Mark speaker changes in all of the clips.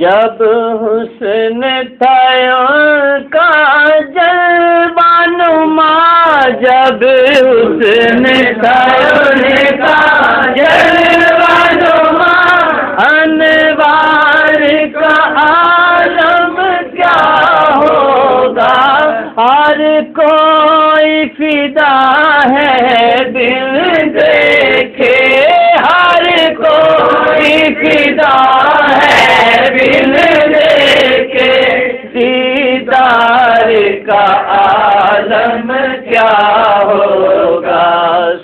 Speaker 1: جب حسن تھا ان کا جلوہ نما، جب حسن تھا ان کا جلوہ نما، انوار کا عالم کیا ہوگا، ہر کوئی فدا ہے دل دیکھے، ہر کوئی فدا ہے دل دیکھے، دیدار کا عالم کیا ہوگا،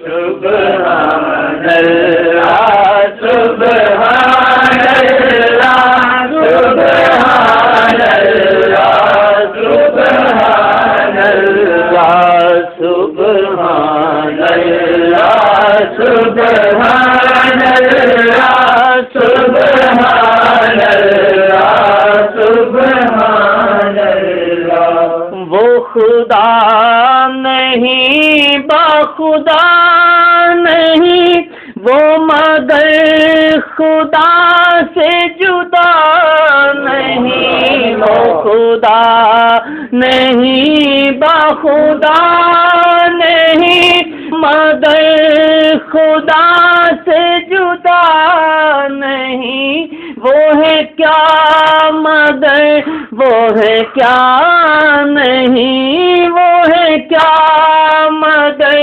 Speaker 1: سبحان اللہ سبحان اللہ سبحان اللہ سبحان اللہ سبحان اللہ سبحان اللہ سبحان اللہ سبحان اللہ۔ وہ خدا نہیں بخدا نہیں، وہ مگر خدا سے جدا نہیں، وہ خدا نہیں بخدا نہیں، مگر خدا سے جدا نہیں، وہ ہے کیا مگر وہ ہے کیا نہیں، وہ ہے کیا مگر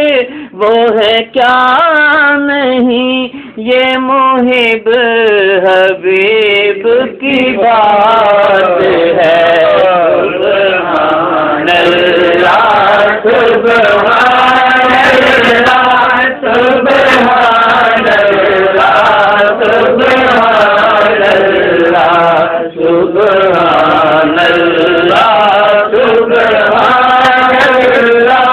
Speaker 1: وہ ہے کیا نہیں، یہ محب حبیب کی بات ہے، سبحان اللہ سبحان اللہ سبحان اللہ سبحان اللہ سبحان اللہ سبحان اللہ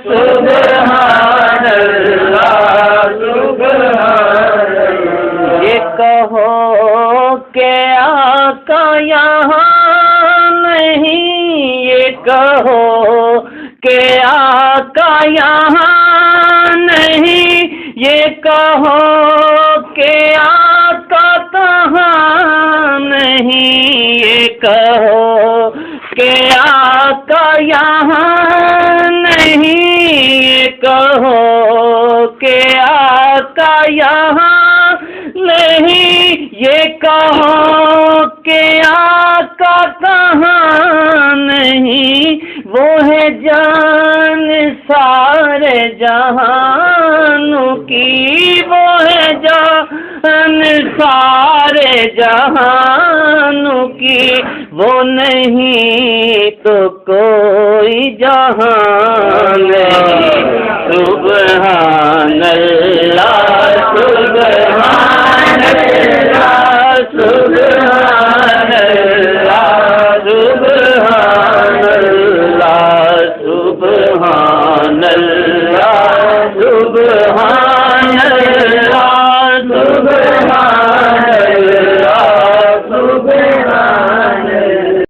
Speaker 1: سبحان اللہ سبحان اللہ۔ یہ کہو کہ آقا یہاں نہیں، یہ کہو کہ آقا یہاں نہیں، یہ کہو کہ آقا کہاں نہیں، یہ کہو کہ آقا یہاں نہیں، یہ کہو کہ آقا یہاں نہیں، یہ کہو کہ آقا کہاں نہیں، وہ ہے جان سارے جہانوں کی، وہ ہے جان سارے جہانوں کی، وہ نہیں تو کوئی جہان نہیں،